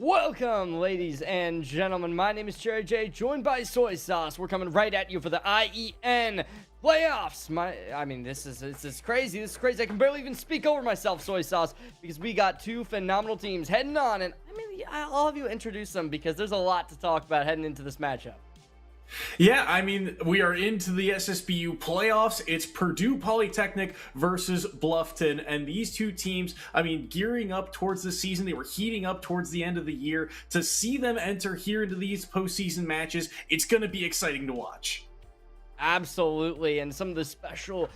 Welcome, ladies and gentlemen. My name is Cherry J, joined by Soy Sauce. We're coming right at you for the IEN playoffs. This is crazy. This is crazy. I can barely even speak over myself, Soy Sauce, because we got two phenomenal teams heading on. And I'll have you introduce them because there's a lot to talk about heading into this matchup. Yeah, we are into the SSBU playoffs. It's Purdue Polytechnic versus Bluffton, and these two teams, gearing up towards the season. They were heating up towards the end of the year. To see them enter here into these postseason matches, it's going to be exciting to watch. Absolutely, and some of the special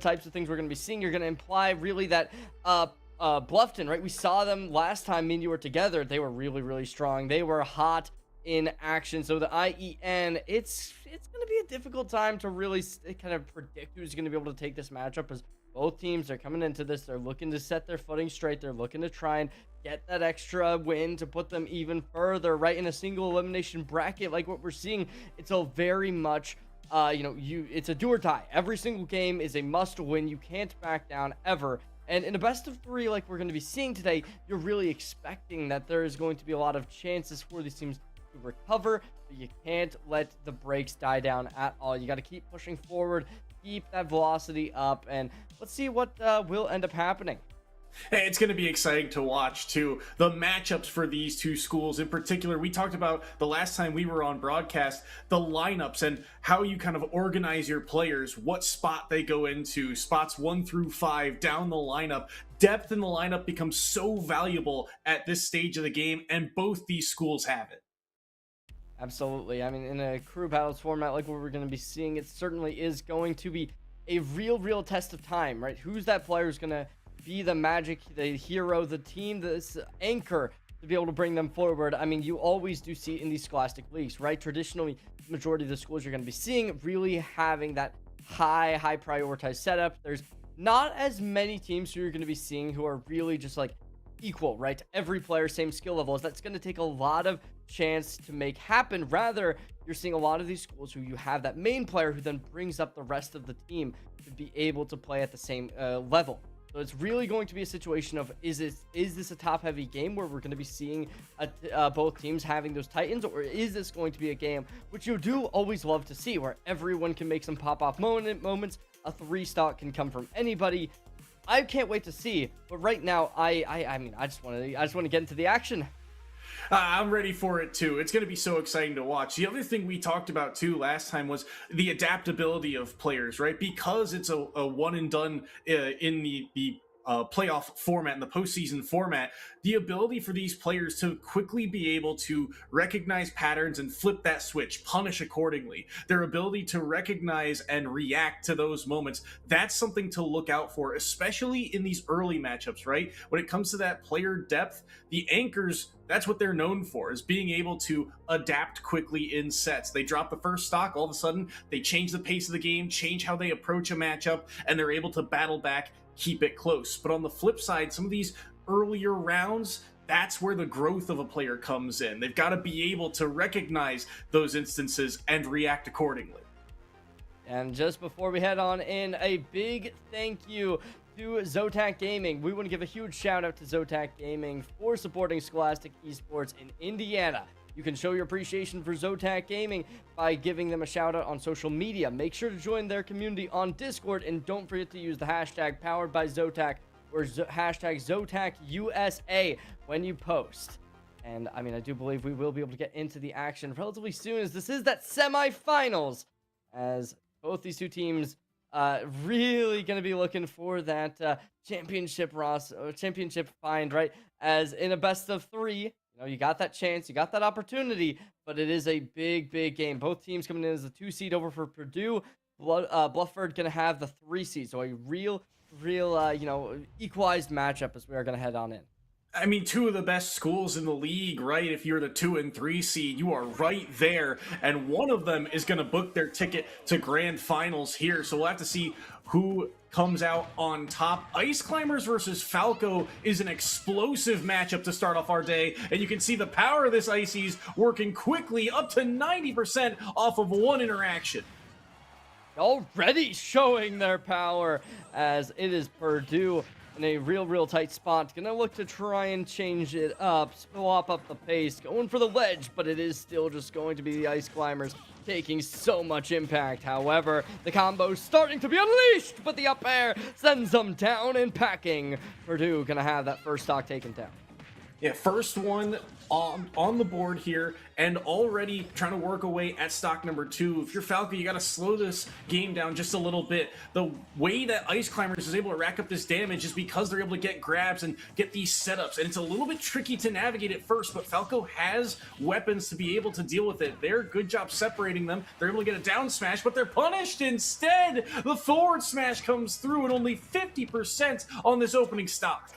types of things we're going to be seeing, you're going to imply really that Bluffton, right? We saw them last time me and you were together. They were really, really strong. They were hot in action. So the IEN, it's going to be a difficult time to really kind of predict who's going to be able to take this matchup, as both teams are coming into this. They're looking to set their footing straight. They're looking to try and get that extra win to put them even further right in a single elimination bracket like what we're seeing. It's a very much it's a do or die. Every single game is a must win. You can't back down ever. And in a best of three like we're going to be seeing today, you're really expecting that there is going to be a lot of chances for these teams to recover, but you can't let the brakes die down at all. You got to keep pushing forward, keep that velocity up, and let's see what will end up happening. Hey, it's going to be exciting to watch, too. The matchups for these two schools in particular, we talked about the last time we were on broadcast, the lineups and how you kind of organize your players, what spot they go into, spots 1 through 5 down the lineup. Depth in the lineup becomes so valuable at this stage of the game, and both these schools have it. Absolutely. In a crew battles format like what we're going to be seeing, it certainly is going to be a real test of time, right? Who's that player who's going to be the magic, the hero, the team, this anchor to be able to bring them forward? You always do see in these scholastic leagues, right? Traditionally, the majority of the schools you're going to be seeing really having that high prioritized setup. There's not as many teams who you're going to be seeing who are really just like equal, right? Every player, same skill levels. That's going to take a lot of chance to make happen. Rather, you're seeing a lot of these schools who you have that main player who then brings up the rest of the team to be able to play at the same level. So it's really going to be a situation of, is this a top-heavy game where we're going to be seeing both teams having those titans, or is this going to be a game, which you do always love to see, where everyone can make some pop-off moments, a 3-stock can come from anybody. I can't wait to see, but right now, I just want to get into the action. I'm ready for it too. It's going to be so exciting to watch. The other thing we talked about too last time was the adaptability of players, right? Because it's a one and done in the playoff format, in the postseason format, the ability for these players to quickly be able to recognize patterns and flip that switch, punish accordingly. Their ability to recognize and react to those moments, that's something to look out for, especially in these early matchups, right? When it comes to that player depth, the anchors, that's what they're known for, is being able to adapt quickly in sets. They drop the first stock, all of a sudden, they change the pace of the game, change how they approach a matchup, and they're able to battle back, keep it close. But on the flip side, some of these earlier rounds, that's where the growth of a player comes in. They've got to be able to recognize those instances and react accordingly. And just before we head on in, a big thank you to Zotac Gaming. We want to give a huge shout out to Zotac Gaming for supporting Scholastic Esports in Indiana. You can show your appreciation for Zotac Gaming by giving them a shout out on social media. Make sure to join their community on Discord, and don't forget to use the hashtag powered by Zotac or hashtag ZotacUSA when you post. And I do believe we will be able to get into the action relatively soon, as this is that semifinals, as both these two teams really going to be looking for that championship find, right? As in a best of three, you got that chance, you got that opportunity, but it is a big game. Both teams coming in as the 2 seed over for Purdue. Bluffton going to have the 3 seed, so a real equalized matchup as we are going to head on in. Two of the best schools in the league, right? If you're the 2 and 3 seed, you are right there. And one of them is going to book their ticket to grand finals here. So we'll have to see who comes out on top. Ice Climbers versus Falco is an explosive matchup to start off our day. And you can see the power of this Ices working quickly, up to 90% off of one interaction. Already showing their power, as it is Purdue in a real tight spot. Gonna look to try and change it up, swap up the pace, going for the ledge, but it is still just going to be the Ice Climbers taking so much impact. However, the combo's starting to be unleashed, but the up air sends them down and packing. Purdue gonna have that first stock taken down. Yeah, first one on the board here, and already trying to work away at stock number 2. If you're Falco, you got to slow this game down just a little bit. The way that Ice Climbers is able to rack up this damage is because they're able to get grabs and get these setups, and it's a little bit tricky to navigate at first, but Falco has weapons to be able to deal with it. They're good job separating them. They're able to get a down smash, but they're punished instead. The forward smash comes through at only 50% on this opening stock.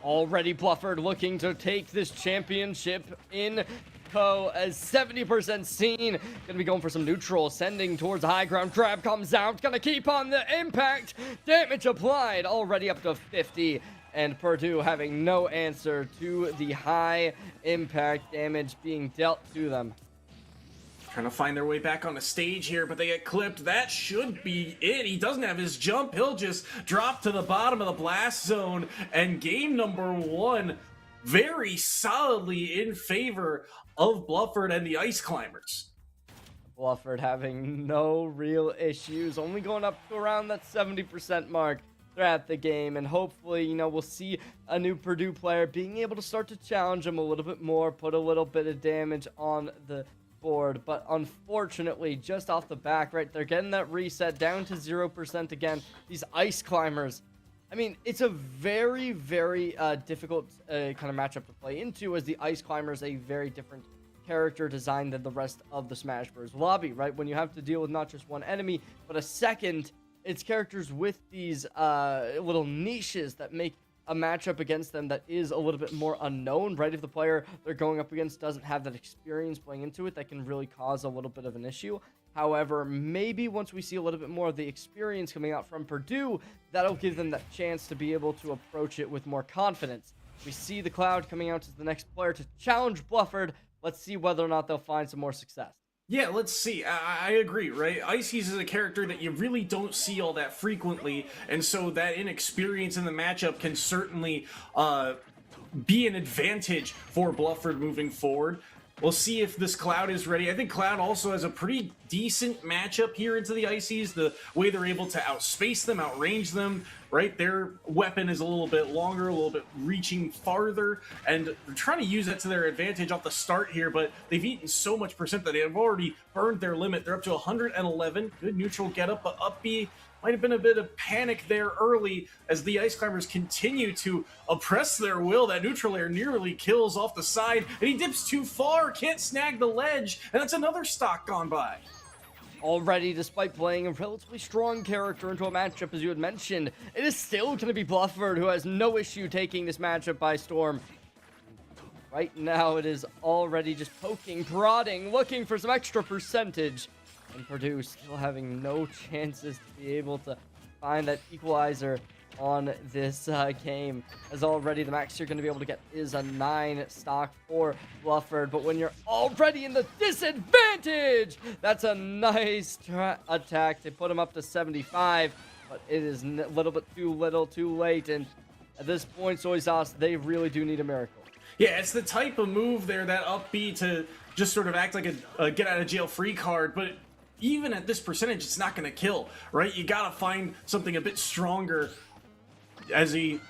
Already Blufford looking to take this championship in tow as 70% seen. Gonna be going for some neutral, sending towards the high ground. Grab comes out, gonna keep on the impact. Damage applied, already up to 50. And Purdue having no answer to the high impact damage being dealt to them. Trying to find their way back on the stage here, but they get clipped. That should be it. He doesn't have his jump. He'll just drop to the bottom of the blast zone. And game number 1, very solidly in favor of Blufford and the Ice Climbers. Blufford having no real issues, only going up to around that 70% mark throughout the game, and hopefully, we'll see a new Purdue player being able to start to challenge him a little bit more, put a little bit of damage on the board. But unfortunately, just off the back, right, they're getting that reset down to 0% again. These Ice Climbers, I mean, it's a very difficult kind of matchup to play into, as the Ice Climbers a very different character design than the rest of the Smash Bros. Lobby, right? When you have to deal with not just one enemy, but a second, it's characters with these little niches that make a matchup against them that is a little bit more unknown, right? If the player they're going up against doesn't have that experience playing into it, that can really cause a little bit of an issue. However, maybe once we see a little bit more of the experience coming out from Purdue, that'll give them that chance to be able to approach it with more confidence. We see the Cloud coming out as the next player to challenge Blufford. Let's see whether or not they'll find some more success. Yeah, let's see. I agree, right? Ices is a character that you really don't see all that frequently, and so that inexperience in the matchup can certainly be an advantage for Blufford moving forward. We'll see if this Cloud is ready. I think Cloud also has a pretty decent matchup here into the Ices. The way they're able to outspace them, outrange them, right? Their weapon is a little bit longer, a little bit reaching farther, and they're trying to use that to their advantage off the start here, but they've eaten so much percent that they have already burned their limit. They're up to 111. Good neutral get up, but up B might have been a bit of panic there early as the Ice Climbers continue to oppress their will. That neutral air nearly kills off the side, and he dips too far, can't snag the ledge, and that's another stock gone by. Already, despite playing a relatively strong character into a matchup, as you had mentioned, it is still going to be Blufford who has no issue taking this matchup by storm. Right now, it is already just poking, prodding, looking for some extra percentage. And Purdue still having no chances to be able to find that equalizer on this game, as already the max you're going to be able to get is a 9 stock for Blufford. But when you're already in the disadvantage, that's a nice attack to put him up to 75, but it is a little bit too little too late, and at this point, Soy Sauce, they really do need a miracle. Yeah, it's the type of move there, that up B, to just sort of act like a get out of jail free card, but even at this percentage, it's not going to kill, right? You got to find something a bit stronger as you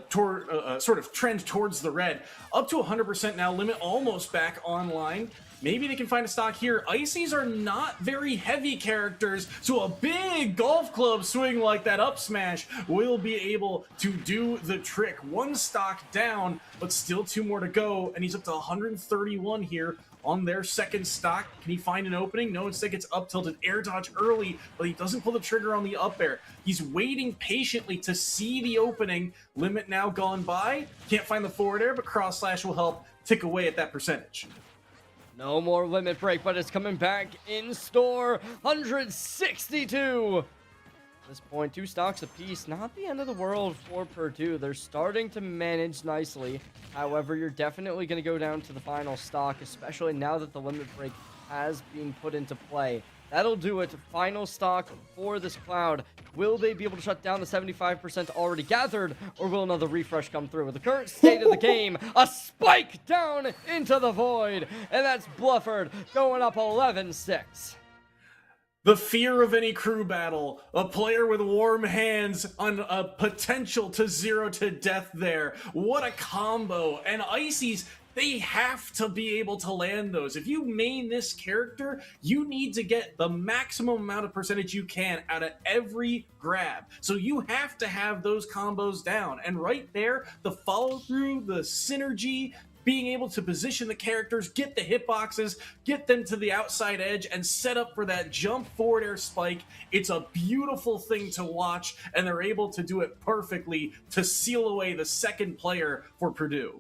sort of trend towards the red. Up to 100% now, limit almost back online. Maybe they can find a stock here. Ices are not very heavy characters, so a big golf club swing like that up smash will be able to do the trick. 1 stock down, but still 2 more to go, and he's up to 131 here on their second stock. Can he find an opening? No, instead gets up tilted, air dodge early, but he doesn't pull the trigger on the up air. He's waiting patiently to see the opening. Limit now gone by. Can't find the forward air, but cross slash will help tick away at that percentage. No more limit break, but it's coming back in store. 162. At this point, 2 stocks apiece. Not the end of the world for Purdue. They're starting to manage nicely. However, you're definitely going to go down to the final stock, especially now that the limit break has been put into play. That'll do it. Final stock for this Cloud. Will they be able to shut down the 75% already gathered, or will another refresh come through? With the current state of the game, a spike down into the void, and that's Blufford going up 11-6. The fear of any crew battle, a player with warm hands on a potential to 0 to death there. What a combo. And Ices, they have to be able to land those. If you main this character, you need to get the maximum amount of percentage you can out of every grab. So you have to have those combos down. And right there, the follow through, the synergy, being able to position the characters, get the hitboxes, get them to the outside edge, and set up for that jump forward air spike. It's a beautiful thing to watch, and they're able to do it perfectly to seal away the second player for Purdue.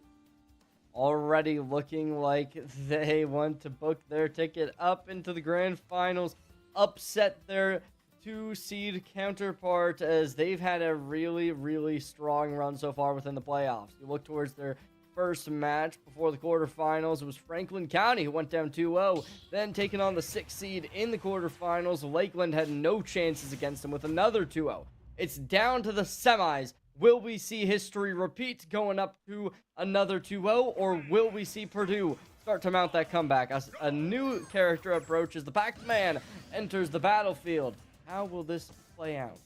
Already looking like they want to book their ticket up into the grand finals, upset their 2-seed counterpart, as they've had a really, really strong run so far within the playoffs. You look towards their first match before the quarterfinals, it was Franklin County who went down 2-0, then taking on the 6th seed in the quarterfinals. Lakeland had no chances against them with another 2-0. It's down to the semis. Will we see history repeat, going up to another 2-0, or will we see Purdue start to mount that comeback? A new character approaches. The Pac-Man enters the battlefield. How will this play out?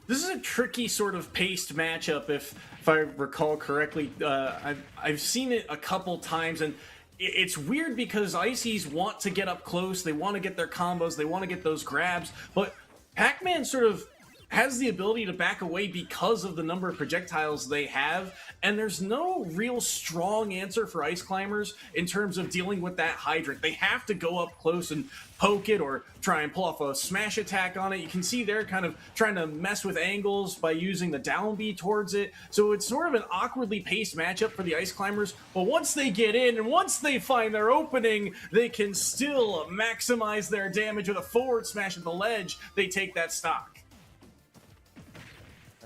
This is a tricky sort of paced matchup, if I recall correctly. I've seen it a couple times, and it's weird because Ices want to get up close, they want to get their combos, they want to get those grabs, but Pac-Man sort of has the ability to back away because of the number of projectiles they have, and there's no real strong answer for Ice Climbers in terms of dealing with that hydrant. They have to go up close and poke it or try and pull off a smash attack on it. You can see they're kind of trying to mess with angles by using the down B towards it, so it's sort of an awkwardly paced matchup for the Ice Climbers, but once they get in and once they find their opening, they can still maximize their damage with a forward smash at the ledge. They take that stock.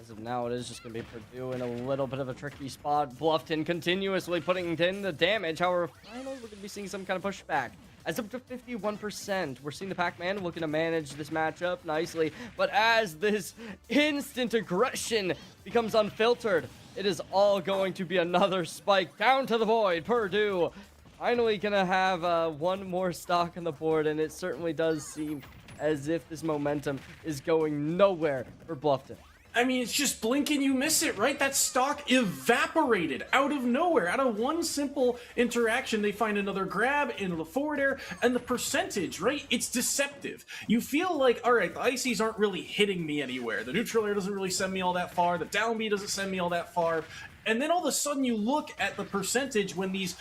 As of now, it is just going to be Purdue in a little bit of a tricky spot. Bluffton continuously putting in the damage. However, finally, we're going to be seeing some kind of pushback. As up to 51%, we're seeing the Pac-Man looking to manage this matchup nicely. But as this instant aggression becomes unfiltered, it is all going to be another spike down to the void. Purdue finally going to have one more stock on the board, and it certainly does seem as if this momentum is going nowhere for Bluffton. I mean, it's just blink and you miss it, right? That stock evaporated out of nowhere. Out of one simple interaction, they find another grab into the forward air, and the percentage, right? It's deceptive. You feel like, all right, the Ices aren't really hitting me anywhere. The neutral air doesn't really send me all that far. The down B doesn't send me all that far. And then all of a sudden you look at the percentage when these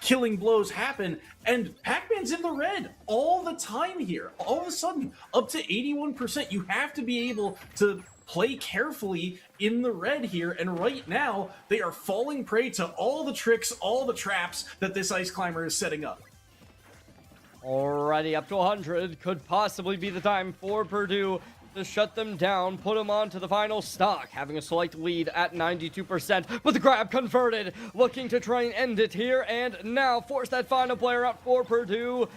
killing blows happen, and Pac-Man's in the red all the time here. All of a sudden, up to 81%. You have to be able to play carefully in the red here, and right now they are falling prey to all the tricks, all the traps that this Ice Climber is setting up. Alrighty, up to 100 could possibly be the time for Purdue to shut them down, put them on to the final stock, having a slight lead at 92%, but the grab converted, looking to try and end it here, and now force that final player out for Purdue.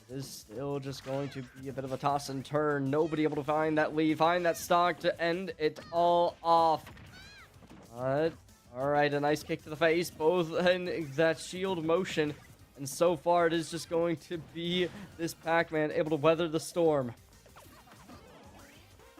It is still just going to be a bit of a toss and turn. Nobody able to find that lead, find that stock to end it all off. All right, a nice kick to the face, both in that shield motion. And so far, it is just going to be this Pac-Man able to weather the storm.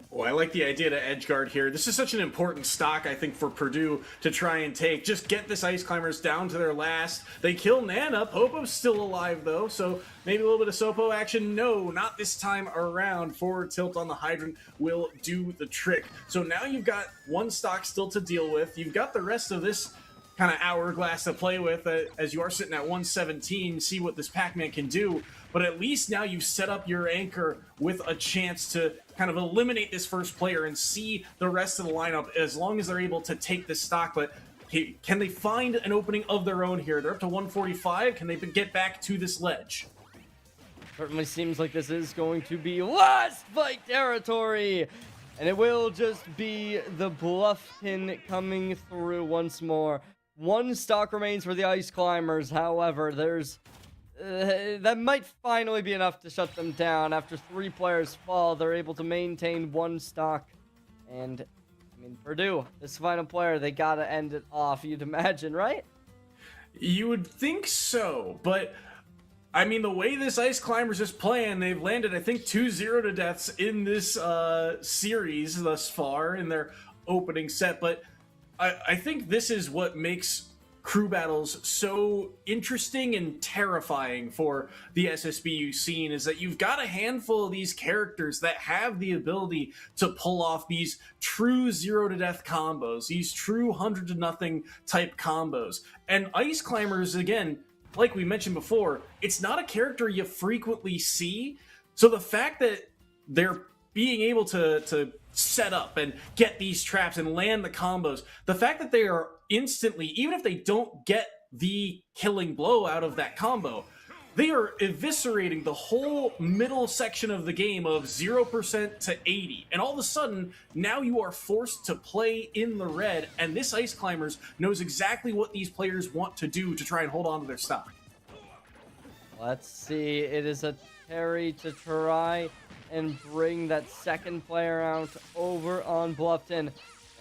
Oh, I like the idea to edge guard here. This is such an important stock, I think, for Purdue to try and take. Just get this Ice Climbers down to their last. They kill Nana. Popo's still alive, though, so maybe a little bit of Sopo action. No, not this time around. Forward tilt on the hydrant will do the trick. So now you've got one stock still to deal with. You've got the rest of this kind of hourglass to play with as you are sitting at 117. See what this Pac-Man can do. But at least now you've set up your anchor with a chance to kind of eliminate this first player and see the rest of the lineup as long as they're able to take this stock. But can they find an opening of their own here? They're up to 145. Can they get back to this ledge? Certainly seems like this is going to be last fight territory. And it will just be the Bluffton coming through once more. One stock remains for the Ice Climbers. However, there's that might finally be enough to shut them down. After 3 players fall, they're able to maintain 1 stock. And, I mean, Purdue, this final player, they gotta end it off, you'd imagine, right? You would think so, but I mean, the way this Ice Climbers is playing, they've landed, I think, 2 0 to deaths in this series thus far in their opening set. But I think this is what makes crew battles so interesting and terrifying for the SSBU scene, is that you've got a handful of these characters that have the ability to pull off these true 0 to death combos, these true 100 to nothing type combos. And Ice Climbers, again, like we mentioned before, it's not a character you frequently see. So the fact that they're being able to set up and get these traps and land the combos, the fact that they are instantly, even if they don't get the killing blow out of that combo, they are eviscerating the whole middle section of the game of 0% to 80. And all of a sudden, now you are forced to play in the red, and this Ice Climbers knows exactly what these players want to do to try and hold on to their stock. Let's see. It is a Terry to try and bring that second player out over on Bluffton.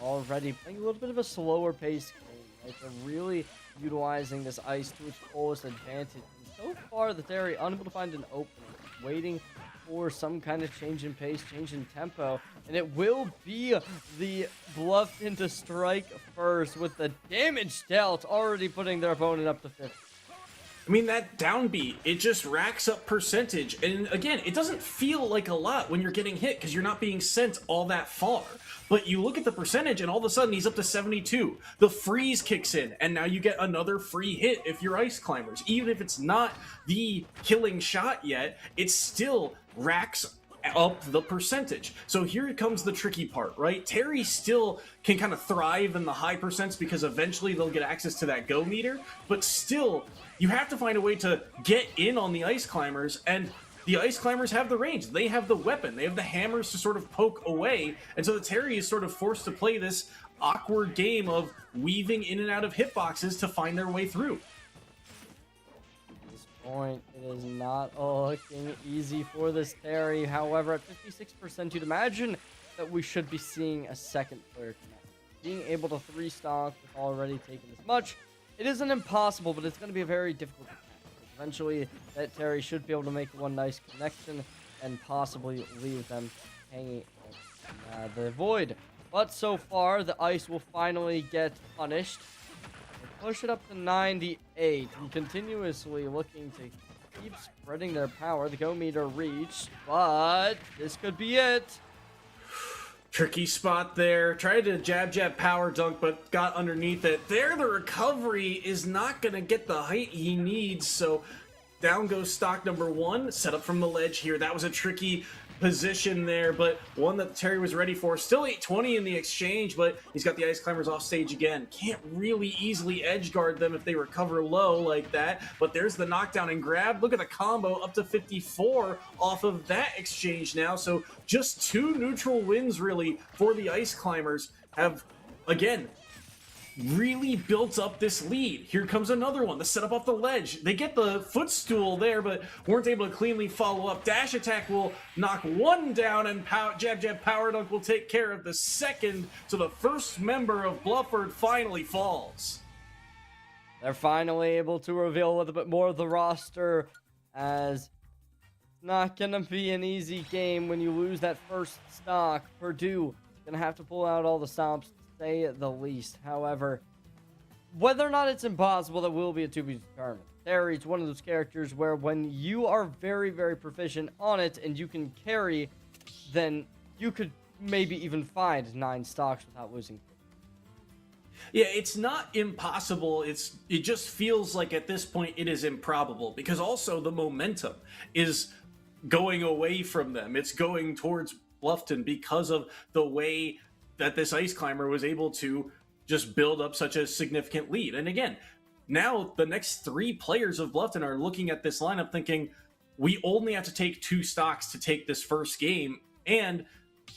Already playing a little bit of a slower pace game, right? They're really utilizing this ice to its fullest advantage. And so far, the Terry unable to find an opening, waiting for some kind of change in pace, change in tempo, and it will be the Bluffton to strike first with the damage dealt, already putting their opponent up to 50. I mean, that downbeat, it just racks up percentage. And again, it doesn't feel like a lot when you're getting hit because you're not being sent all that far. But you look at the percentage and all of a sudden he's up to 72. The freeze kicks in and now you get another free hit if you're Ice Climbers. Even if it's not the killing shot yet, it still racks up the percentage. So here comes the tricky part, right? Terry still can kind of thrive in the high percents because eventually they'll get access to that go meter, but still you have to find a way to get in on the Ice Climbers, and the Ice Climbers have the range, they have the weapon, they have the hammers to sort of poke away, and so the Terry is sort of forced to play this awkward game of weaving in and out of hitboxes to find their way through. Point. It is not looking easy for this Terry. However, at 56%, you'd imagine that we should be seeing a second player connect. Being able to 3-stock with already taking this much, it isn't impossible, but it's going to be a very difficult attack. Eventually, that Terry should be able to make one nice connection and possibly leave them hanging in the void. But so far, the ice will finally get punished. Push it up to 98 and continuously looking to keep spreading their power. The go meter reached, but this could be it. Tricky spot there. Tried to jab power dunk, but got underneath it. There, the recovery is not going to get the height he needs, so down goes stock number 1. Set up from the ledge here. That was a tricky position there, but one that Terry was ready for. Still 820 in the exchange, but he's got the Ice Climbers off stage again. Can't really easily edge guard them if they recover low like that, but there's the knockdown and grab. Look at the combo up to 54 off of that exchange now. So just 2 neutral wins really for the Ice Climbers have, again, really built up this lead. Here comes another one, the setup off the ledge. They get the footstool there, but weren't able to cleanly follow up. Dash attack will knock one down, and jab power dunk will take care of the second. So the first member of Blufford finally falls. They're finally able to reveal a little bit more of the roster, as it's not gonna be an easy game when you lose that first stock. Purdue gonna have to pull out all the stops, say the least. However, whether or not it's impossible, that will be a to be determined. Terry's one of those characters where when you are very, very proficient on it and you can carry, then you could maybe even find 9 stocks without losing. Yeah, it's not impossible. It just feels like at this point it is improbable, because also the momentum is going away from them. It's going towards Bluffton because of the way that this Ice Climber was able to just build up such a significant lead. And again, now the next 3 players of Bluffton are looking at this lineup thinking, we only have to take 2 stocks to take this first game, and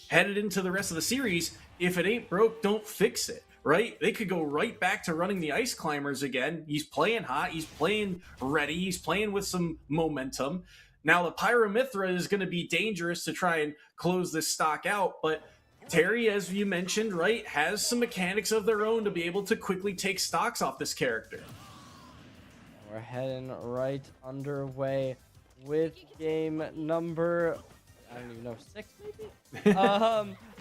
headed into the rest of the series, if it ain't broke, don't fix it, right? They could go right back to running the ice climbers again. He's playing hot. He's playing ready. He's playing with some momentum. Now the Pyramithra is going to be dangerous to try and close this stock out, but Terry, as you mentioned, right, has some mechanics of their own to be able to quickly take stocks off this character. We're heading right underway with game number, I don't even know, 6 maybe?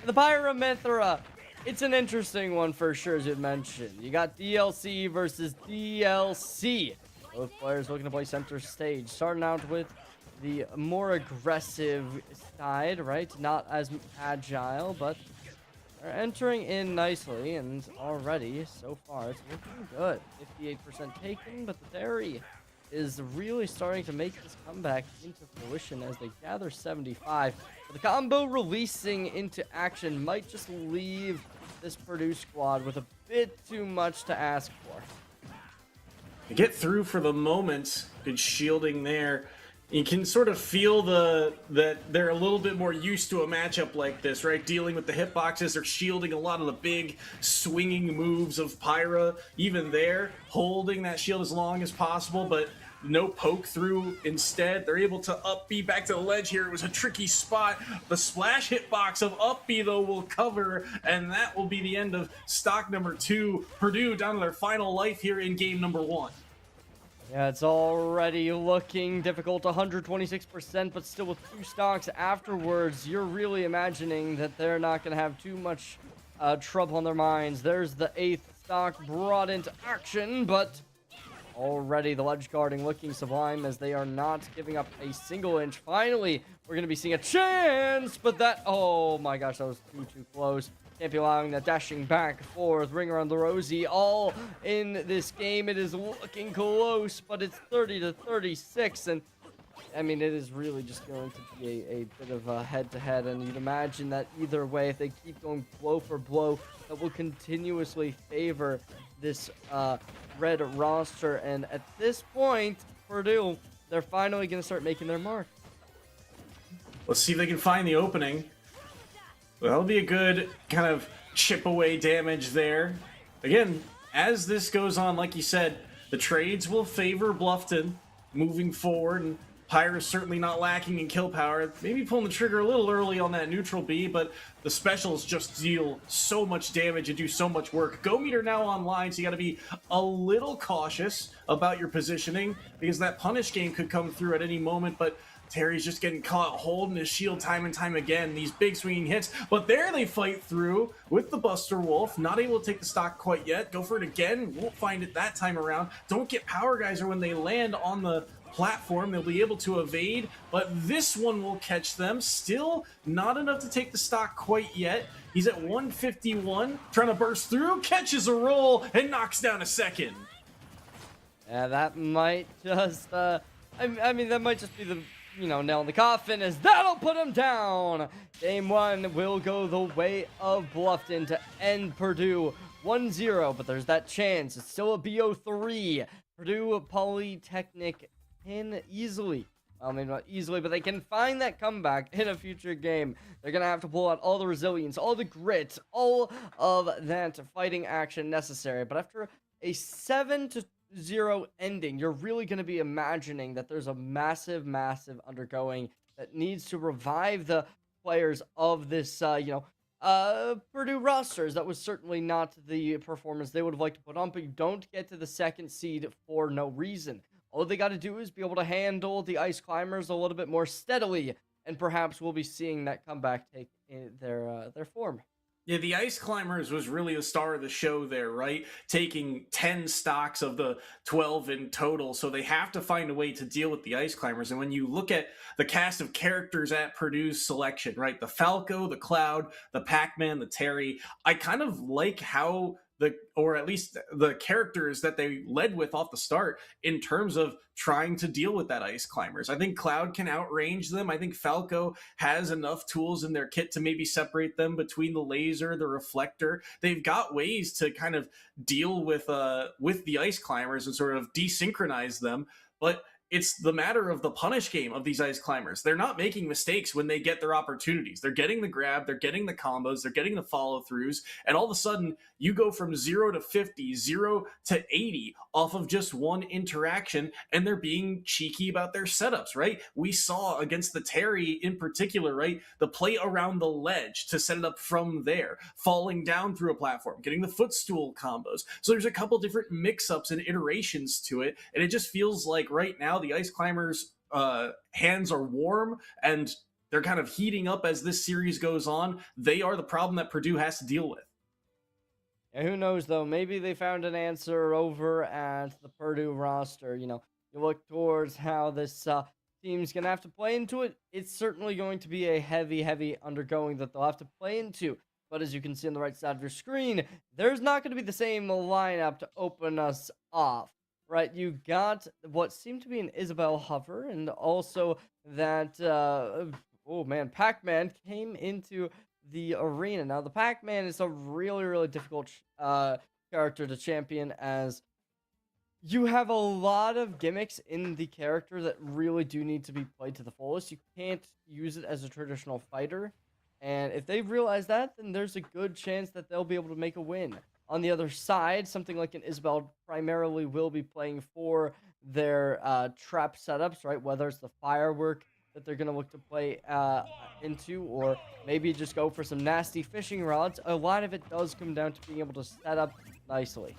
The Pyramithra. It's an interesting one for sure, as you mentioned. You got DLC versus DLC. Both players looking to play center stage. Starting out with the more aggressive side, right? Not as agile, but they're entering in nicely, and already, so far, it's looking good. 58% taken, but the Terry is really starting to make this comeback into fruition as they gather 75. But the combo releasing into action might just leave this Purdue squad with a bit too much to ask for. To get through for the moment, good shielding there. You can sort of feel that they're a little bit more used to a matchup like this, right? Dealing with the hitboxes, they're shielding a lot of the big swinging moves of Pyra. Even there, holding that shield as long as possible, but no poke through. Instead, they're able to up B back to the ledge here. It was a tricky spot. The splash hitbox of up B, though, will cover, and that will be the end of stock number 2. Purdue down to their final life here in game number 1. Yeah, it's already looking difficult, 126%, but still with 2 stocks afterwards, you're really imagining that they're not going to have too much trouble on their minds. There's the 8th stock brought into action, but already the ledge guarding looking sublime as they are not giving up a single inch. Finally, we're going to be seeing a chance, but that, oh my gosh, that was too close. Can't be allowing that dashing back, forth, ring around the rosy, all in this game. It is looking close, but it's 30-36, and I mean, it is really just going to be a bit of a head-to-head, and you'd imagine that either way, if they keep going blow for blow, that will continuously favor this red roster, and at this point, Purdue, they're finally going to start making their mark. Let's see if they can find the opening. Well, that'll be a good kind of chip away damage there. Again, as this goes on, like you said, the trades will favor Bluffton moving forward, and Pyra's certainly not lacking in kill power. Maybe pulling the trigger a little early on that neutral B, but the specials just deal so much damage and do so much work. Go meter now online, so you got to be a little cautious about your positioning, because that punish game could come through at any moment, but Terry's just getting caught holding his shield time and time again. These big swinging hits, but there they fight through with the Buster Wolf. Not able to take the stock quite yet. Go for it again. Won't find it that time around. Don't get Power Geyser when they land on the platform. They'll be able to evade, but this one will catch them. Still not enough to take the stock quite yet. He's at 151, trying to burst through, catches a roll, and knocks down a second. Yeah, that might just, I mean, that might just be the, nail in the coffin, as that'll put him down. Game 1 will go the way of Bluffton to end Purdue 1-0, but there's that chance. It's still a BO3. Purdue Polytechnic can easily, I mean, not easily, but they can find that comeback in a future game. They're going to have to pull out all the resilience, all the grit, all of that fighting action necessary. But after a 7-0 ending, you're really going to be imagining that there's a massive undergoing that needs to revive the players of this, Purdue rosters. That was certainly not the performance they would have liked to put on, but you don't get to the 2nd seed for no reason. All they got to do is be able to handle the Ice Climbers a little bit more steadily, and perhaps we'll be seeing that comeback take their form. Yeah, the Ice Climbers was really the star of the show there, right? Taking 10 stocks of the 12 in total, so they have to find a way to deal with the Ice Climbers. And when you look at the cast of characters at Purdue's selection, right? The Falco, the Cloud, the Pac-Man, the Terry, I kind of like how or at least the characters that they led with off the start in terms of trying to deal with that Ice Climbers. I think Cloud can outrange them. I think Falco has enough tools in their kit to maybe separate them between the laser, the reflector. They've got ways to kind of deal with the Ice Climbers and sort of desynchronize them, but it's the matter of the punish game of these Ice Climbers. They're not making mistakes when they get their opportunities. They're getting the grab, they're getting the combos, they're getting the follow-throughs, and all of a sudden, you go from 0 to 50, 0 to 80 off of just one interaction, and they're being cheeky about their setups, right? We saw against the Terry in particular, right? The play around the ledge to set it up from there, falling down through a platform, getting the footstool combos. So there's a couple different mix-ups and iterations to it, and it just feels like right now the Ice Climbers hands are warm and they're kind of heating up as this series goes on. They are the problem that Purdue has to deal with. And who knows, though? Maybe they found an answer over at the Purdue roster. You look towards how this team's going to have to play into it. It's certainly going to be a heavy, heavy undergoing that they'll have to play into. But as you can see on the right side of your screen, there's not going to be the same lineup to open us off. Right, you got what seemed to be an Isabel hover, and also that, oh man, Pac-Man came into the arena. Now, the Pac-Man is a really, really difficult character to champion, as you have a lot of gimmicks in the character that really do need to be played to the fullest. You can't use it as a traditional fighter, and if they realize that, then there's a good chance that they'll be able to make a win. On the other side, something like an Isabel primarily will be playing for their trap setups, right? Whether it's the firework that they're going to look to play into, or maybe just go for some nasty fishing rods. A lot of it does come down to being able to set up nicely.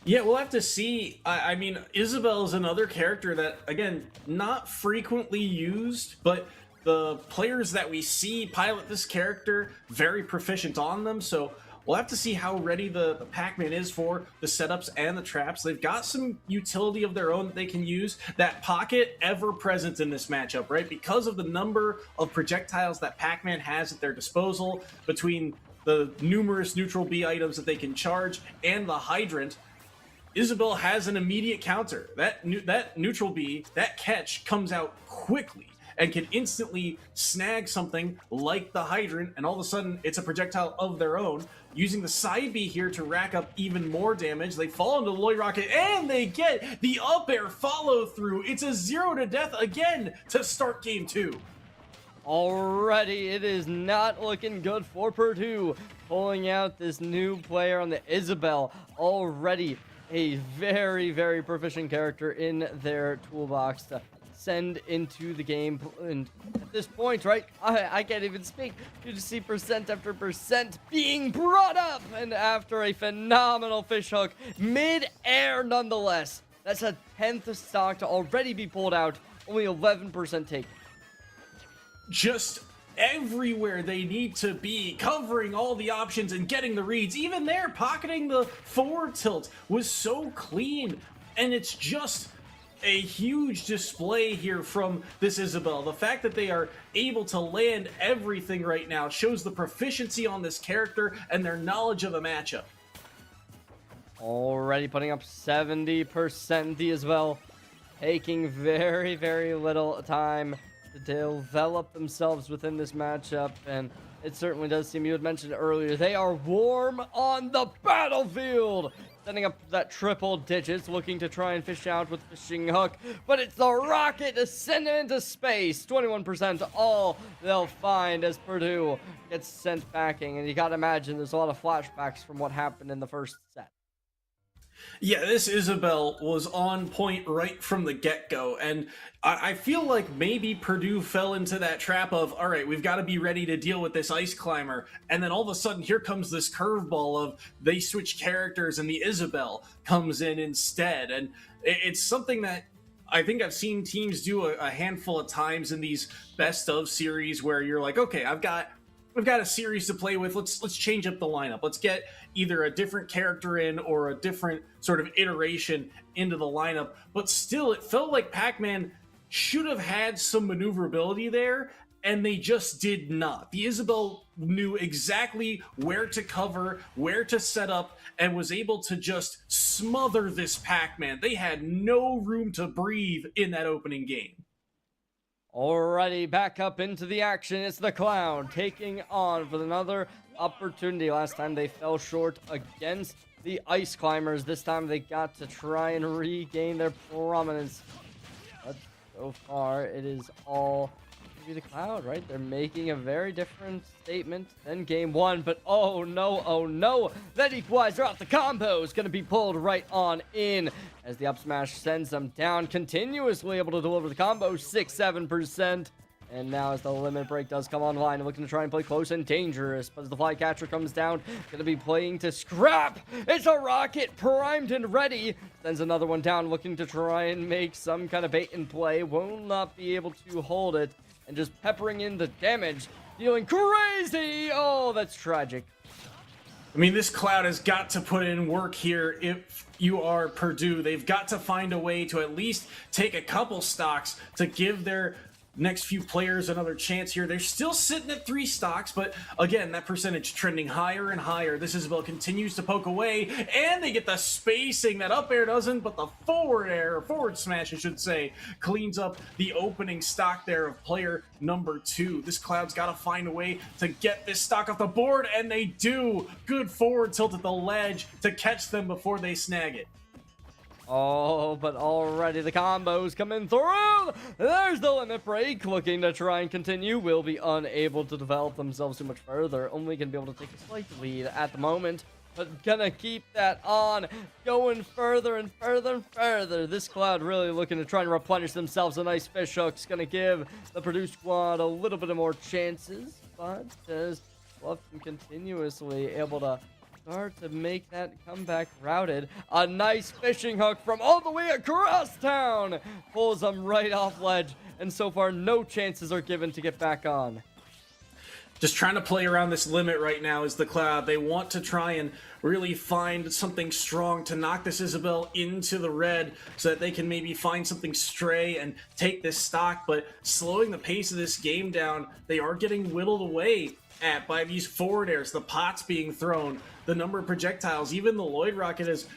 Yeah, we'll have to see. I mean, Isabel is another character that, again, not frequently used, but the players that we see pilot this character, very proficient on them, so we'll have to see how ready the Pac-Man is for the setups and the traps. They've got some utility of their own that they can use. That pocket, ever present in this matchup, right? Because of the number of projectiles that Pac-Man has at their disposal, between the numerous neutral B items that they can charge and the hydrant, Isabel has an immediate counter. That neutral B, that catch, comes out quickly and can instantly snag something like the hydrant, and all of a sudden it's a projectile of their own. Using the side B here to rack up even more damage, they fall into the Lloyd Rocket, and they get the up air follow through. It's a 0 to death again to start game 2. Already, it is not looking good for Purdue, pulling out this new player on the Isabel. Already a very, very proficient character in their toolbox to send into the game. And at this point, right, I can't even speak. You just see percent after percent being brought up, and after a phenomenal fish hook mid-air nonetheless. That's a 10th stock to already be pulled out, only 11% take. Just everywhere they need to be, covering all the options and getting the reads. Even there, pocketing the forward tilt was so clean, and it's just a huge display here from this Isabel. The fact that they are able to land everything right now shows the proficiency on this character and their knowledge of the matchup. Already putting up 70% the Isabel, taking very, very little time to develop themselves within this matchup, and it certainly does seem, you had mentioned earlier, they are warm on the battlefield, setting up that triple digits, looking to try and fish out with fishing hook, but it's the rocket to send it into space. 21% all they'll find as Purdue gets sent packing, and you gotta imagine there's a lot of flashbacks from what happened in the first set. Yeah, this Isabel was on point right from the get-go, and I feel like maybe Purdue fell into that trap of, all right, we've got to be ready to deal with this ice climber, and then all of a sudden here comes this curveball of they switch characters and the Isabel comes in instead, and it's something that I think I've seen teams do a handful of times in these best of series where you're like, okay, I've got a series to play with. Let's change up the lineup. Let's get either a different character in or a different sort of iteration into the lineup. But still, it felt like Pac-Man should have had some maneuverability there, and they just did not. The Isabel knew exactly where to cover, where to set up, and was able to just smother this Pac-Man. They had no room to breathe in that opening game. Alrighty, back up into the action. It's the Clown taking on with another opportunity. Last time they fell short against the Ice Climbers. This time they got to try and regain their prominence. But so far, it is all be the Cloud, right? They're making a very different statement than game one, but oh no, that equalizer off the combo is going to be pulled right on in as the up smash sends them down, continuously able to deliver the combo, 6-7%. And now as the limit break does come online, looking to try and play close and dangerous. But as the flycatcher comes down, going to be playing to scrap. It's a rocket primed and ready. Sends another one down, looking to try and make some kind of bait and play. Will not be able to hold it. And just peppering in the damage. Dealing crazy. Oh, that's tragic. I mean, this Cloud has got to put in work here if you are Purdue. They've got to find a way to at least take a couple stocks to give their next few players another chance here. They're still sitting at 3 stocks, but again, that percentage trending higher and higher. This Isabel continues to poke away, and they get the spacing that up air doesn't, but the forward smash, I should say, cleans up the opening stock there of player number 2. This Cloud's got to find a way to get this stock off the board, and they do. Good forward tilt at the ledge to catch them before they snag it. Oh, but already the combos coming through. There's the limit break. Looking to try and continue. Will be unable to develop themselves too much further. Only going to be able to take a slight lead at the moment. But gonna keep that on. Going further and further and further. This Cloud really looking to try and replenish themselves. A nice fish hook's going to give the Purdue squad a little bit of more chances. But as Bluffton continuously able to start to make that comeback routed. A nice fishing hook from all the way across town pulls them right off ledge, and so far no chances are given to get back on. Just trying to play around this limit right now is the Cloud. They want to try and really find something strong to knock this Isabel into the red so that they can maybe find something stray and take this stock, but slowing the pace of this game down, they are getting whittled away at by these forward airs, the pots being thrown, the number of projectiles. Even the Lloyd rocket has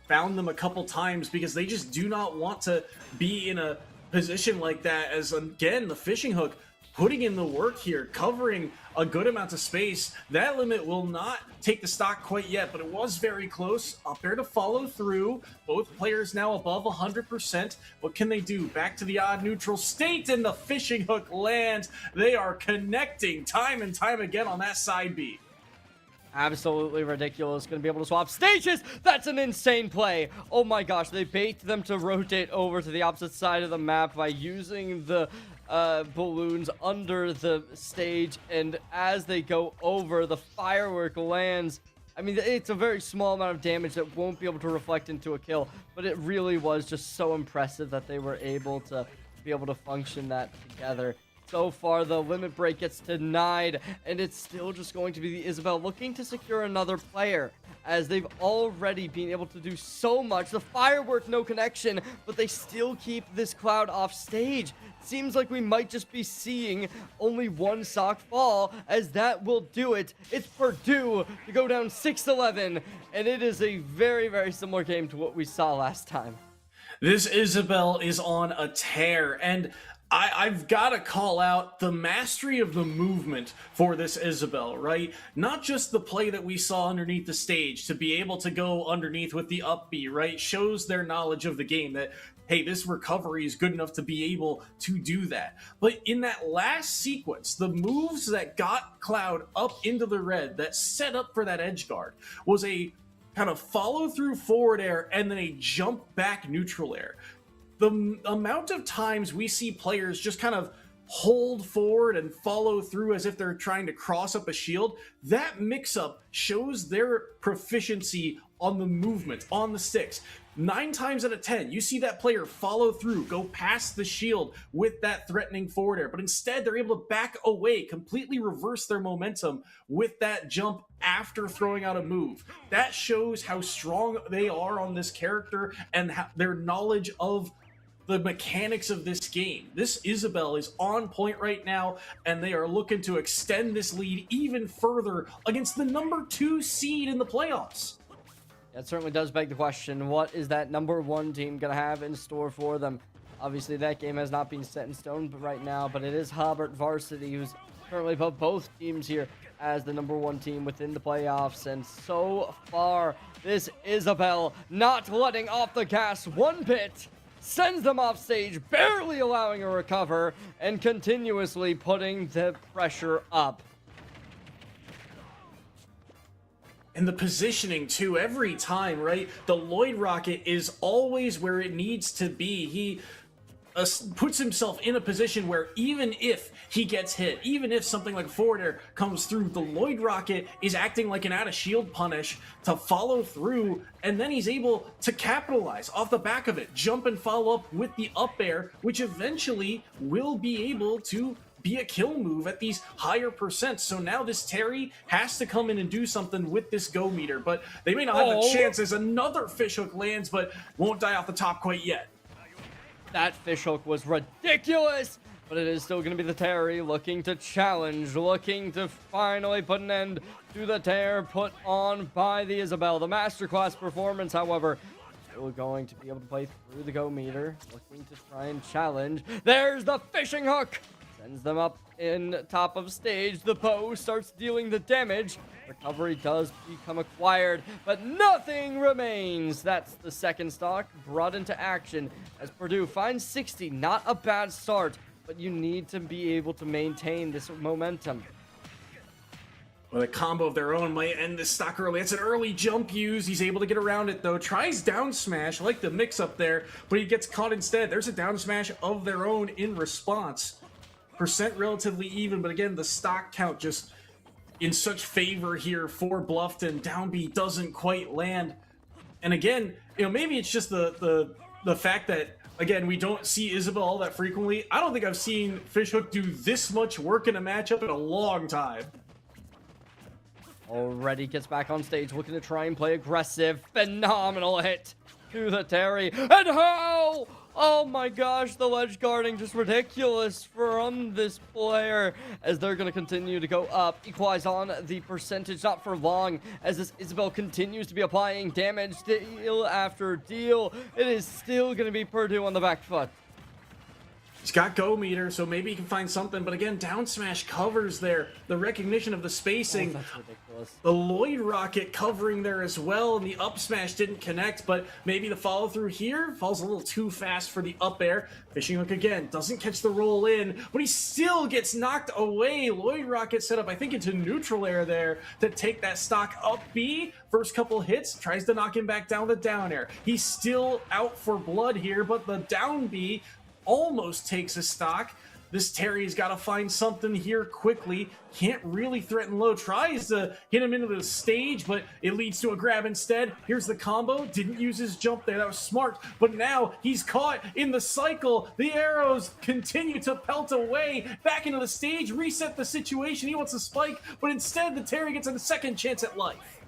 found them a couple times because they just do not want to be in a position like that, as again the fishing hook putting in the work here, covering a good amount of space. That limit will not take the stock quite yet, but it was very close. Up there to follow through. Both players now above 100%. What can they do? Back to the odd neutral state, and the fishing hook lands. They are connecting time and time again on that side B. Absolutely ridiculous. Going to be able to swap stages. That's an insane play. Oh my gosh, they bait them to rotate over to the opposite side of the map by using the balloons under the stage, and as they go over, the firework lands. I mean, it's a very small amount of damage that won't be able to reflect into a kill, but it really was just so impressive that they were able to be able to function that together. So far, the limit break gets denied, and it's still just going to be the Isabel looking to secure another player, as they've already been able to do so much. The firework, no connection, but they still keep this Cloud off stage. Seems like we might just be seeing only one sock fall, as that will do it. It's Purdue to go down 6-11, and it is a very, very similar game to what we saw last time. This Isabel is on a tear, and I've got to call out the mastery of the movement for this Isabel, right? Not just the play that we saw underneath the stage, to be able to go underneath with the up B, right? Shows their knowledge of the game that, hey, this recovery is good enough to be able to do that. But in that last sequence, the moves that got Cloud up into the red, that set up for that edge guard, was a kind of follow through forward air and then a jump back neutral air. The amount of times we see players just kind of hold forward and follow through as if they're trying to cross up a shield, that mix-up shows their proficiency on the movement, on the sticks. 9 times out of 10, you see that player follow through, go past the shield with that threatening forward air, but instead they're able to back away, completely reverse their momentum with that jump after throwing out a move. That shows how strong they are on this character and their knowledge of the mechanics of this game. This Isabel is on point right now, and they are looking to extend this lead even further against the number 2 seed in the playoffs. That certainly does beg the question, what is that number 1 team going to have in store for them? Obviously, that game has not been set in stone right now, but it is Hobart Varsity who's currently above both teams here as the number 1 team within the playoffs. And so far, this Isabel not letting off the gas one bit. sends them off stage, barely allowing a recover, and continuously putting the pressure up. And the positioning, too, every time, right? The Lloyd Rocket is always where it needs to be. He puts himself in a position where even if he gets hit, even if something like forward air comes through, the Lloyd Rocket is acting like an out-of-shield punish to follow through, and then he's able to capitalize off the back of it, jump and follow up with the up air, which eventually will be able to be a kill move at these higher percents. So now this Terry has to come in and do something with this go meter, but they may not have the chance as another fishhook lands, but won't die off the top quite yet. That fishhook was ridiculous, but it is still going to be the Terry looking to challenge, looking to finally put an end to the tear put on by the Isabel. The masterclass performance, however, still going to be able to play through the go meter, looking to try and challenge. There's the fishing hook. Sends them up in top of stage. The bow starts dealing the damage. Recovery does become acquired, but nothing remains. That's the second stock brought into action as Purdue finds 60. Not a bad start, but you need to be able to maintain this momentum. Well, a combo of their own might end this stock early. It's an early jump use. He's able to get around it, though. Tries down smash. I like the mix up there, but he gets caught instead. There's a down smash of their own in response. Percent relatively even, but again, the stock count just in such favor here for Bluffton. Down B doesn't quite land. And again, maybe it's just the fact that, again, we don't see Isabel all that frequently. I don't think I've seen Fishhook do this much work in a matchup in a long time. Already gets back on stage, looking to try and play aggressive. Phenomenal hit to the Terry. And how? Oh my gosh, the ledge guarding just ridiculous from this player as they're going to continue to go up. Equalize on the percentage, not for long, as this Isabel continues to be applying damage deal after deal. It is still going to be Purdue on the back foot. He's got go meter, so maybe he can find something, but again, down smash covers there. The recognition of the spacing. Oh, that's ridiculous. The Lloyd Rocket covering there as well, and the up smash didn't connect, but maybe the follow through here falls a little too fast for the up air. Fishing hook again, doesn't catch the roll in, but he still gets knocked away. Lloyd Rocket set up, I think, into neutral air there to take that stock up B. First couple hits, tries to knock him back down the down air. He's still out for blood here, but the down B almost takes a stock. This Terry's got to find something here quickly. Can't really threaten low. Tries to hit him into the stage, but it leads to a grab instead. Here's the combo. Didn't use his jump there. That was smart. But now he's caught in the cycle. The arrows continue to pelt away. Back into the stage. Reset the situation. He wants a spike, but instead the Terry gets a second chance at life.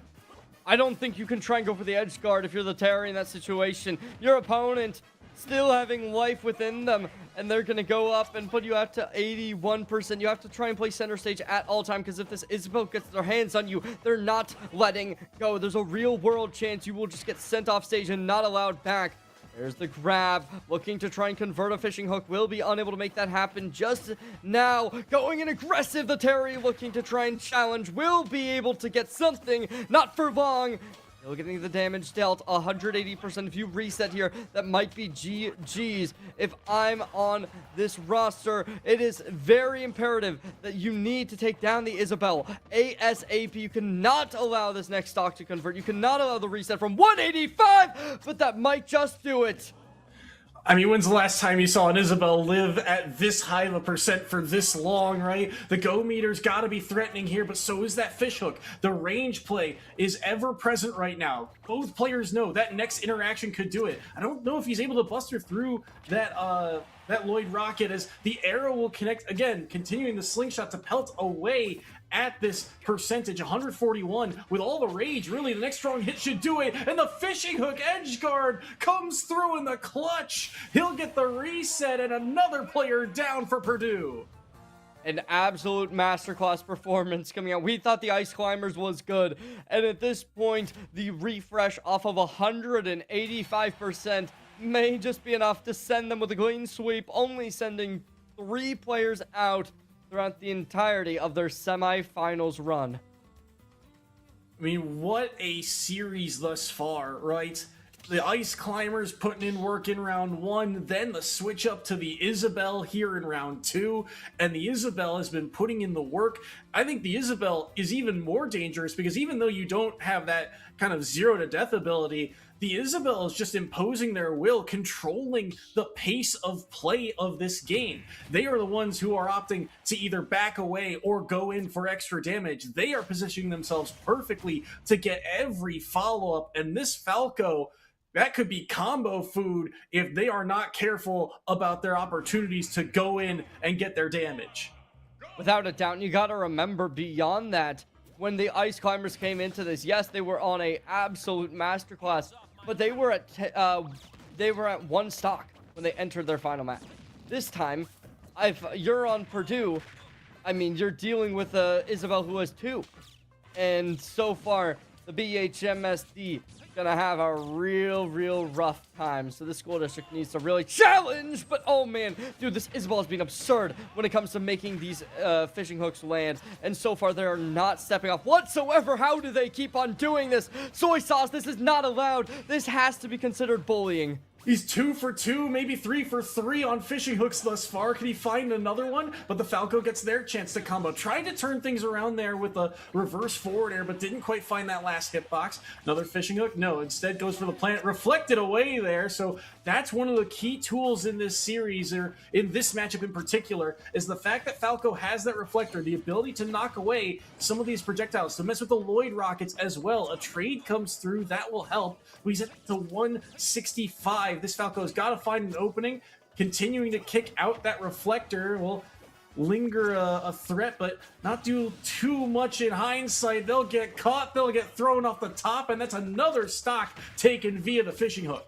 I don't think you can try and go for the edge guard if you're the Terry in that situation. Your opponent still having life within them, and they're going to go up and put you out to 81%. You have to try and play center stage at all time, because if this Isabel gets their hands on you, they're not letting go. There's a real world chance you will just get sent off stage and not allowed back. There's the grab, looking to try and convert a fishing hook. Will be unable to make that happen just now. Going in aggressive, the Terry looking to try and challenge. Will be able to get something, not for long. Still getting the damage dealt, 180%. If you reset here, that might be GG's. If I'm on this roster, it is very imperative that you need to take down the Isabel ASAP. You cannot allow this next stock to convert. You cannot allow the reset from 185, but that might just do it. I mean, when's the last time you saw an Isabel live at this high of a percent for this long, right? The go meter's got to be threatening here, but so is that fishhook. The range play is ever present right now. Both players know that next interaction could do it. I don't know if he's able to buster through that Lloyd Rocket, as the arrow will connect again, continuing the slingshot to pelt away at this percentage, 141 with all the rage. Really, the next strong hit should do it, and the fishing hook edge guard comes through in the clutch. He'll get the reset, and another player down for Purdue. An absolute masterclass performance coming out. We thought the Ice Climbers was good, and at this point, the refresh off of 185% may just be enough to send them with a clean sweep, only sending 3 players out throughout the entirety of their semifinals run. I mean, what a series thus far, right? the Ice Climbers putting in work in round 1, then the switch up to the Isabel here in round 2, and the Isabel has been putting in the work. I think the Isabel is even more dangerous because even though you don't have that kind of 0 to death ability, the Isabel is just imposing their will, controlling the pace of play of this game. They are the ones who are opting to either back away or go in for extra damage. They are positioning themselves perfectly to get every follow-up, and this Falco, that could be combo food if they are not careful about their opportunities to go in and get their damage. Without a doubt, and you got to remember beyond that, when the Ice Climbers came into this, yes, they were on a absolute masterclass, but they were at 1 stock when they entered their final match. This time, if you're on Purdue, I mean, you're dealing with Isabel who has 2, and so far the BHMSD gonna have a real rough time. So this school district needs to really challenge. But oh man, dude, this Isabel has been absurd when it comes to making these fishing hooks land, and so far they are not stepping up whatsoever. How do they keep on doing this? Soy sauce, this is not allowed. This has to be considered bullying. He's 2 for 2, maybe 3 for 3 on fishing hooks thus far. Could he find another one? But the Falco gets their chance to combo. Tried to turn things around there with a reverse forward air, but didn't quite find that last hitbox. Another fishing hook? No, instead goes for the plant. Reflected away there. So that's one of the key tools in this series, or in this matchup in particular, is the fact that Falco has that reflector, the ability to knock away some of these projectiles, to mess with the Lloyd rockets as well. A trade comes through, that will help. He's at the 165. This Falco's got to find an opening. Continuing to kick out that reflector will linger a threat, but not do too much in hindsight. They'll get caught, they'll get thrown off the top, and that's another stock taken via the fishing hook.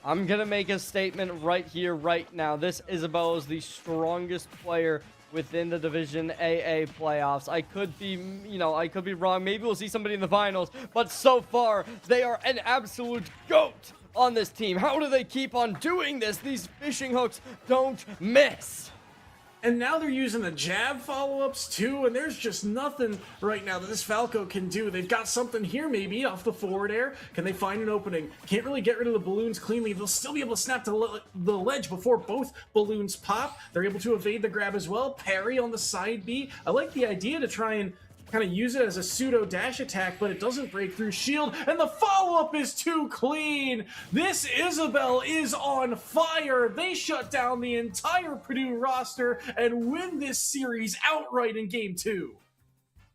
I'm gonna make a statement right here, right now. This Isabel is the strongest player within the Division AA playoffs. I could be, I could be wrong. Maybe we'll see somebody in the finals, but so far, they are an absolute GOAT on this team. How do they keep on doing this? These fishing hooks don't miss. And now they're using the jab follow-ups too, and there's just nothing right now that this Falco can do. They've got something here maybe off the forward air. Can they find an opening? Can't really get rid of the balloons cleanly. They'll still be able to snap to the ledge before both balloons pop. They're able to evade the grab as well. Parry on the side B. I like the idea to try and kind of use it as a pseudo dash attack, but it doesn't break through shield, and the follow-up is too clean. This Isabel is on fire. They shut down the entire Purdue roster and win this series outright in game 2.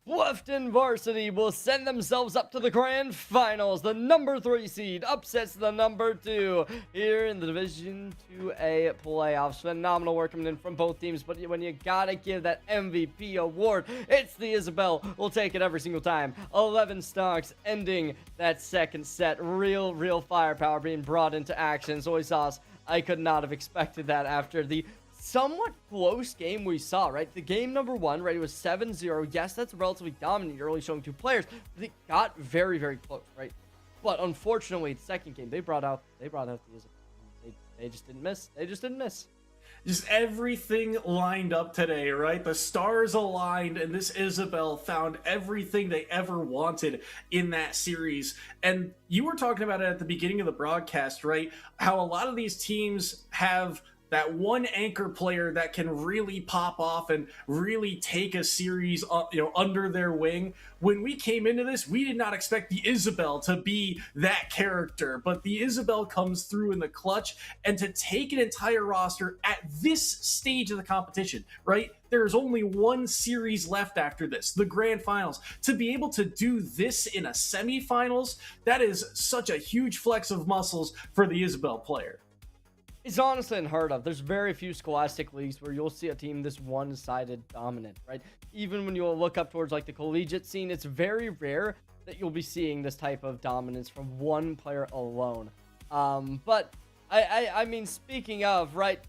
Bluffton varsity will send themselves up to the grand finals. The number 3 seed upsets the number 2 here in the Division 2A playoffs. Phenomenal work coming in from both teams, but when you gotta give that MVP award, it's the Isabel. We'll take it every single time. 11 stocks ending that second set. Real firepower being brought into action. Soy sauce, I could not have expected that after the somewhat close game we saw, right? The game number 1, right, it was 7-0. Yes, that's relatively dominant. You're only showing 2 players, but it got very close, right? But unfortunately, the second game, they brought out the Isabel. They just didn't miss. Just everything lined up today, right? The stars aligned, and this Isabel found everything they ever wanted in that series. And you were talking about it at the beginning of the broadcast, right? How a lot of these teams have that one anchor player that can really pop off and really take a series, under their wing. When we came into this, we did not expect the Isabel to be that character, but the Isabel comes through in the clutch, and to take an entire roster at this stage of the competition, right? There's only one series left after this, the grand finals. To be able to do this in a semifinals, that is such a huge flex of muscles for the Isabel player. It's honestly unheard of. There's very few scholastic leagues where you'll see a team this one-sided dominant, right? Even when you'll look up towards like the collegiate scene, it's very rare that you'll be seeing this type of dominance from one player alone. But I mean, speaking of, right,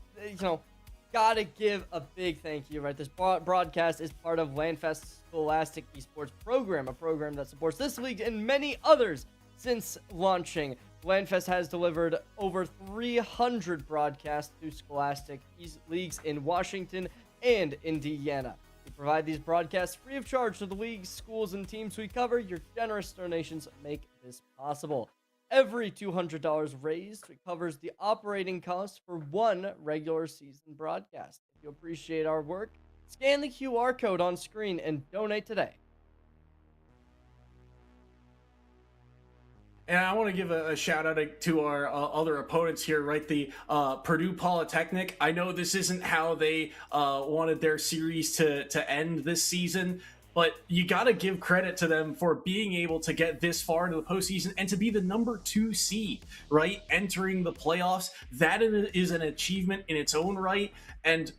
gotta give a big thank you, right? This broadcast is part of LandFest's Scholastic Esports program, a program that supports this league and many others since launching. LandFest has delivered over 300 broadcasts to Scholastic leagues in Washington and Indiana. We provide these broadcasts free of charge to the leagues, schools, and teams we cover. Your generous donations make this possible. Every $200 raised covers the operating costs for one regular season broadcast. If you appreciate our work, scan the QR code on screen and donate today. And I want to give a shout out to our other opponents here, right? The Purdue Polytechnic. I know this isn't how they wanted their series to end this season, but you got to give credit to them for being able to get this far into the postseason and to be the number 2 seed, right? Entering the playoffs. That is an achievement in its own right. And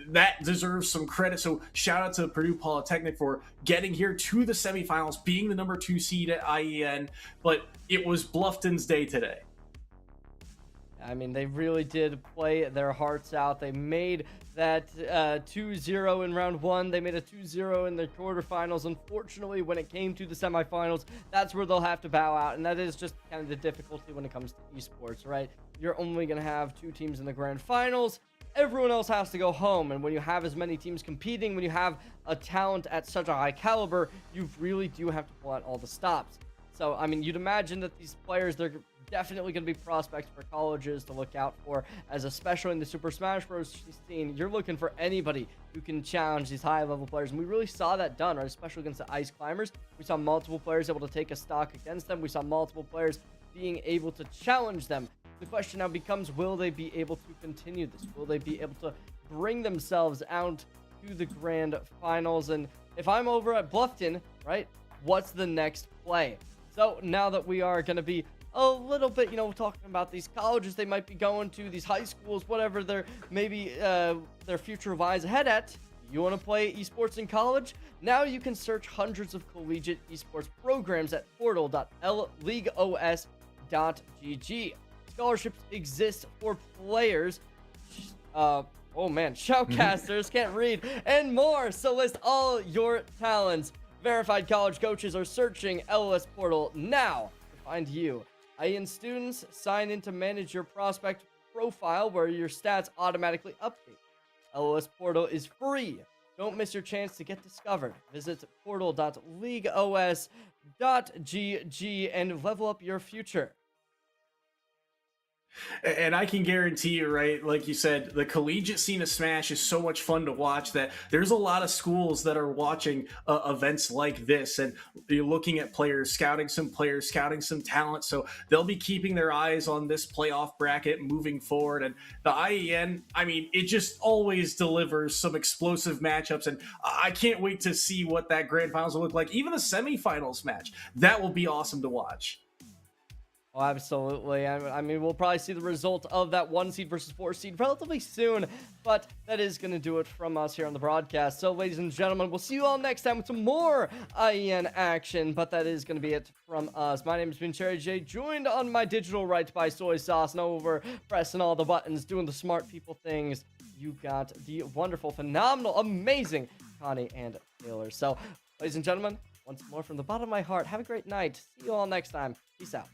that deserves some credit. So shout out to Purdue Polytechnic for getting here to the semifinals, being the number 2 seed at IHSEN. But it was Bluffton's day today. I mean, they really did play their hearts out. They made that 2-0 in round 1. They made a 2-0 in the quarterfinals. Unfortunately, when it came to the semifinals, that's where they'll have to bow out. And that is just kind of the difficulty when it comes to esports, right? You're only going to have 2 teams in the grand finals. Everyone else has to go home. And when you have as many teams competing, when you have a talent at such a high caliber, you really do have to pull out all the stops. So, I mean, you'd imagine that these players, they're definitely going to be prospects for colleges to look out for, as especially in the Super Smash Bros. Scene, you're looking for anybody who can challenge these high-level players. And we really saw that done, right? Especially against the Ice Climbers. We saw multiple players able to take a stock against them. We saw multiple players being able to challenge them. The question now becomes, will they be able to continue this? Will they be able to bring themselves out to the grand finals? And if I'm over at Bluffton, right, what's the next play? So now that we are going to be a little bit, talking about these colleges they might be going to, these high schools, whatever their maybe their future lies ahead at. You want to play esports in college? Now you can search hundreds of collegiate esports programs at portal.leagueos.gg. Scholarships exist for players, shoutcasters, can't read, and more. So list all your talents. Verified college coaches are searching LOS Portal now to find you. IHSEN students, sign in to manage your prospect profile where your stats automatically update. LOS Portal is free. Don't miss your chance to get discovered. Visit portal.leagueos.gg and level up your future. And I can guarantee you, right, like you said, the collegiate scene of Smash is so much fun to watch that there's a lot of schools that are watching events like this, and you're looking at players, scouting some talent. So they'll be keeping their eyes on this playoff bracket moving forward. And the IHSEN, I mean, it just always delivers some explosive matchups. And I can't wait to see what that grand finals will look like. Even the semifinals match, that will be awesome to watch. Oh, absolutely. I mean, we'll probably see the result of that 1 seed versus 4 seed relatively soon, but that is going to do it from us here on the broadcast. So, ladies and gentlemen, we'll see you all next time with some more IHSEN action, but that is going to be it from us. My name has been Cherry J, joined on my digital right by Soy Sauce, and over pressing all the buttons, doing the smart people things. You got the wonderful, phenomenal, amazing Connie and Taylor. So, ladies and gentlemen, once more from the bottom of my heart, have a great night. See you all next time. Peace out.